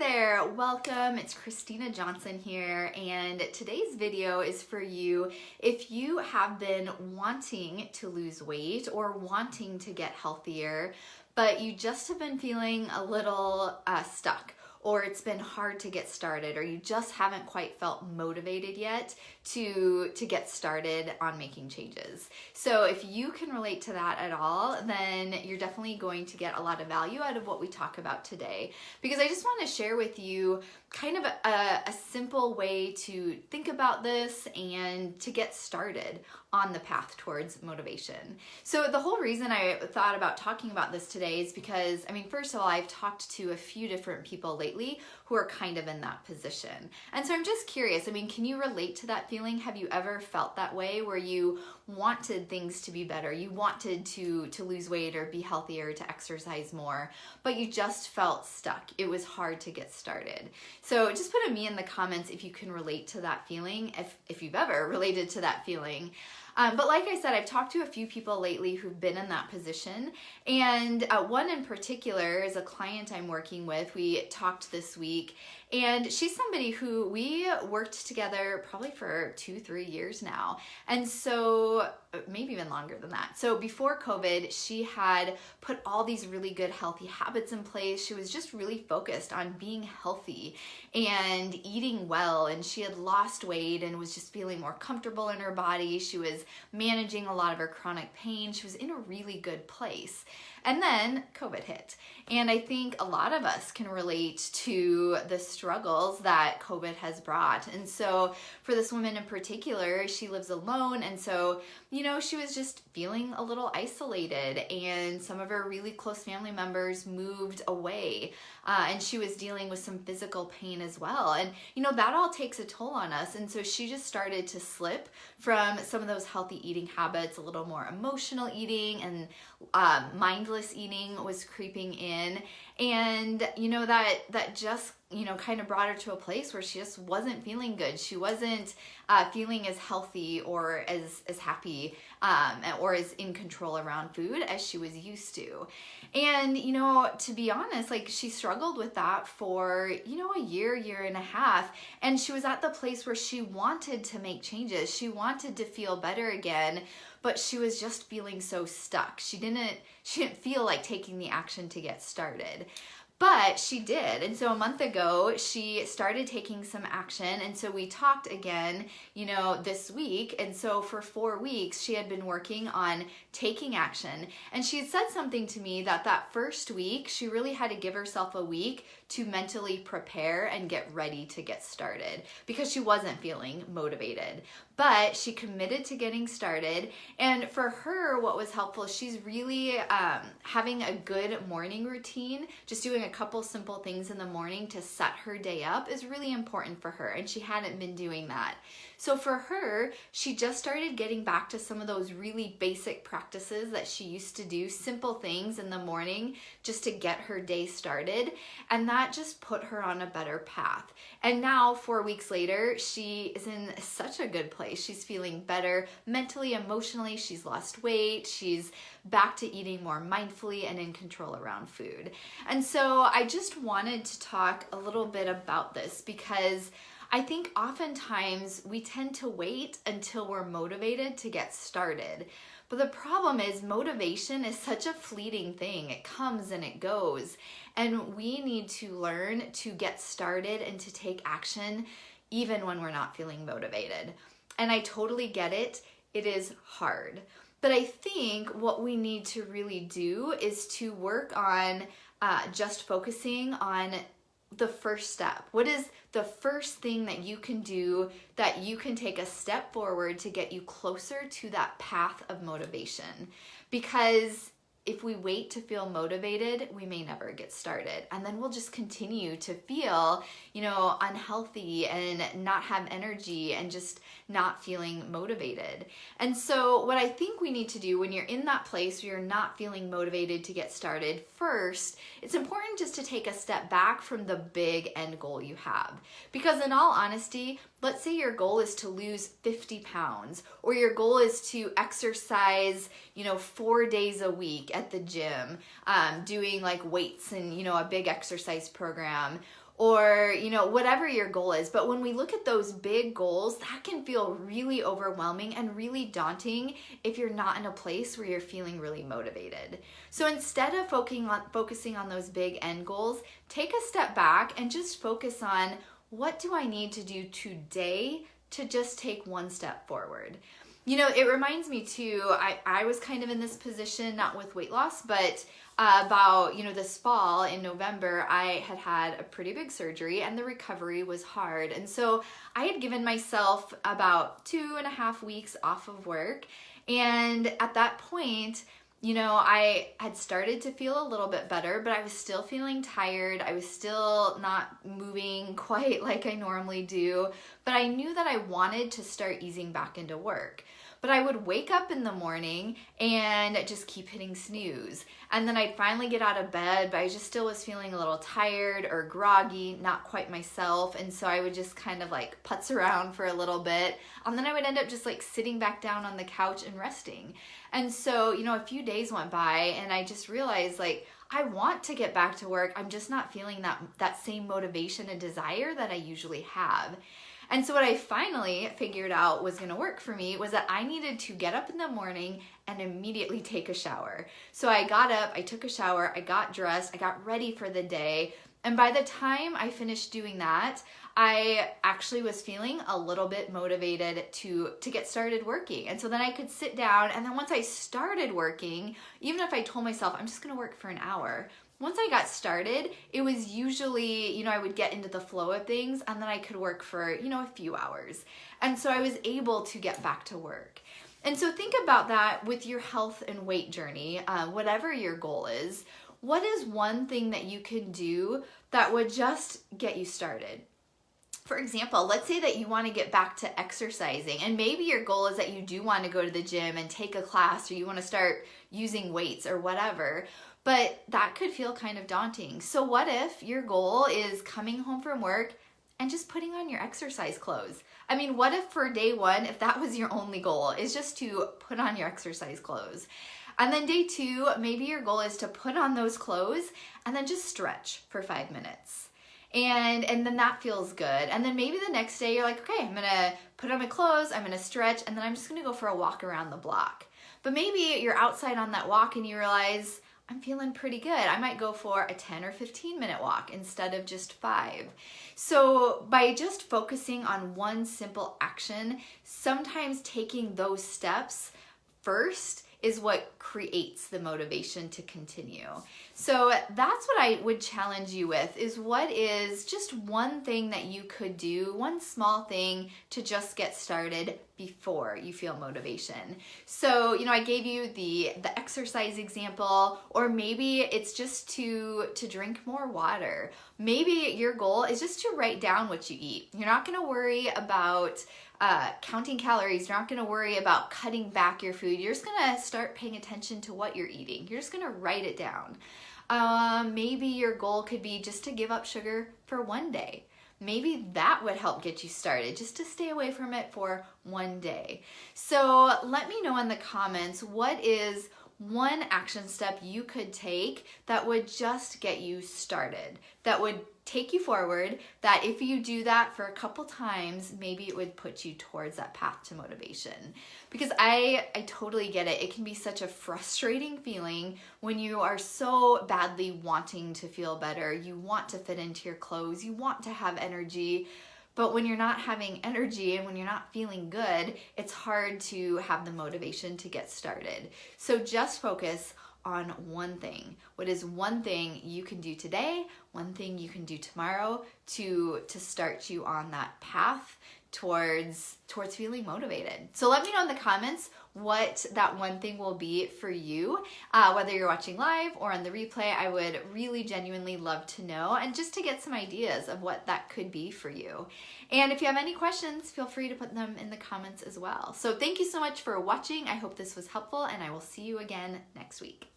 there, welcome. It's Christina Johnson here, and today's video is for you if you have been wanting to lose weight or wanting to get healthier, but you just have been feeling a little stuck, or it's been hard to get started, or you just haven't quite felt motivated yet to get started on making changes. So if you can relate to that at all, then you're definitely going to get a lot of value out of what we talk about today, because I just want to share with you kind of a simple way to think about this and to get started on the path towards motivation. So the whole reason I thought about talking about this today is because, first of all, I've talked to a few different people lately who are kind of in that position. And so I'm just curious, can you relate to that feeling? Have you ever felt that way where you wanted things to be better? You wanted to lose weight or be healthier, to exercise more, but you just felt stuck. It was hard to get started. So just put a me in the comments if you can relate to that feeling, if you've ever related to that feeling. But like I said, I've talked to a few people lately who've been in that position, and one in particular is a client I'm working with. We talked this week, and she's somebody who we worked together probably for 2-3 years now, and so maybe even longer than that. So before COVID, she had put all these really good healthy habits in place. She was just really focused on being healthy and eating well, and she had lost weight and was just feeling more comfortable in her body. She was managing a lot of her chronic pain. She was in a really good place. And then COVID hit. And I think a lot of us can relate to the struggles that COVID has brought. And so for this woman in particular, she lives alone. And so, she was just feeling a little isolated, and some of her really close family members moved away. And she was dealing with some physical pain as well. And, that all takes a toll on us. And so she just started to slip from some of those healthy eating habits. A little more emotional eating and mindless eating was creeping in. And, that just, kind of brought her to a place where she just wasn't feeling good. She wasn't feeling as healthy or as happy or as in control around food as she was used to. And, to be honest, she struggled with that for, a year and a half. And she was at the place where she wanted to make changes. She wanted to feel better again, but she was just feeling so stuck. She didn't feel like taking the action to get started. But she did. And so a month ago, she started taking some action. And so we talked again, this week. And so for 4 weeks, she had been working on taking action. And she had said something to me that first week, she really had to give herself a week to mentally prepare and get ready to get started because she wasn't feeling motivated. But she committed to getting started. And for her, what was helpful, she's really having a good morning routine. Just doing a couple simple things in the morning to set her day up is really important for her. And she hadn't been doing that. So for her, she just started getting back to some of those really basic practices that she used to do, simple things in the morning just to get her day started. And that just put her on a better path. And now 4 weeks later, she is in such a good place. She's feeling better mentally, emotionally. She's lost weight. She's back to eating more mindfully and in control around food. And so I just wanted to talk a little bit about this because I think oftentimes we tend to wait until we're motivated to get started. But the problem is motivation is such a fleeting thing. It comes and it goes. And we need to learn to get started and to take action even when we're not feeling motivated. And I totally get it. It is hard. But I think what we need to really do is to work on just focusing on the first step. What is the first thing that you can do that you can take a step forward to get you closer to that path of motivation? Because if we wait to feel motivated, we may never get started. And then we'll just continue to feel, unhealthy and not have energy and just not feeling motivated. And so what I think we need to do when you're in that place where you're not feeling motivated to get started, first, it's important just to take a step back from the big end goal you have. Because in all honesty, let's say your goal is to lose 50 pounds, or your goal is to exercise, 4 days a week at the gym, doing like weights and, a big exercise program. or, you know, whatever your goal is. But when we look at those big goals, that can feel really overwhelming and really daunting if you're not in a place where you're feeling really motivated. So instead of focusing on those big end goals, take a step back and just focus on, what do I need to do today to just take one step forward? You know, it reminds me too, I was kind of in this position, not with weight loss, but about, you know, this fall in November, I had a pretty big surgery and the recovery was hard. And so I had given myself about 2.5 weeks off of work. And at that point, you know, I had started to feel a little bit better, but I was still feeling tired. I was still not moving quite like I normally do, but I knew that I wanted to start easing back into work. But I would wake up in the morning and just keep hitting snooze. And then I'd finally get out of bed, but I just still was feeling a little tired or groggy, not quite myself. And so I would just kind of like putz around for a little bit. And then I would end up just like sitting back down on the couch and resting. And so, you know, a few days went by and I just realized, like, I want to get back to work. I'm just not feeling that same motivation and desire that I usually have. And so what I finally figured out was going to work for me was that I needed to get up in the morning and immediately take a shower. So I got up, I took a shower, I got dressed, I got ready for the day. And by the time I finished doing that, I actually was feeling a little bit motivated to get started working. And so then I could sit down, and then once I started working, even if I told myself I'm just going to work for an hour, once I got started, it was usually, you know, I would get into the flow of things and then I could work for, you know, a few hours. And so I was able to get back to work. And so think about that with your health and weight journey, whatever your goal is. What is one thing that you can do that would just get you started? For example, let's say that you want to get back to exercising, and maybe your goal is that you do want to go to the gym and take a class, or you want to start using weights or whatever. But that could feel kind of daunting. So what if your goal is coming home from work and just putting on your exercise clothes? I mean, what if for day one, if that was your only goal, is just to put on your exercise clothes? And then day two, maybe your goal is to put on those clothes and then just stretch for 5 minutes. And then that feels good. And then maybe the next day you're like, okay, I'm gonna put on my clothes, I'm gonna stretch, and then I'm just gonna go for a walk around the block. But maybe you're outside on that walk and you realize, I'm feeling pretty good. I might go for a 10 or 15 minute walk instead of just 5. So by just focusing on one simple action, sometimes taking those steps first is what creates the motivation to continue. So that's what I would challenge you with, is what is just one thing that you could do, one small thing to just get started before you feel motivation. So, you know, I gave you the exercise example, or maybe it's just to drink more water. Maybe your goal is just to write down what you eat. You're not gonna worry about counting calories. You're not going to worry about cutting back your food. You're just going to start paying attention to what you're eating. You're just going to write it down. Maybe your goal could be just to give up sugar for one day. Maybe that would help get you started, just to stay away from it for one day. So let me know in the comments, what is one action step you could take that would just get you started, that would take you forward, that if you do that for a couple times, maybe it would put you towards that path to motivation. Because I totally get it. It can be such a frustrating feeling when you are so badly wanting to feel better. You want to fit into your clothes. You want to have energy. But when you're not having energy and when you're not feeling good, it's hard to have the motivation to get started. So just focus on one thing. What is one thing you can do today, one thing you can do tomorrow to start you on that path towards feeling motivated. So let me know in the comments what that one thing will be for you, whether you're watching live or on the replay. I would really genuinely love to know, and just to get some ideas of what that could be for you. And if you have any questions, feel free to put them in the comments as well. So thank you so much for watching. I hope this was helpful, and I will see you again next week.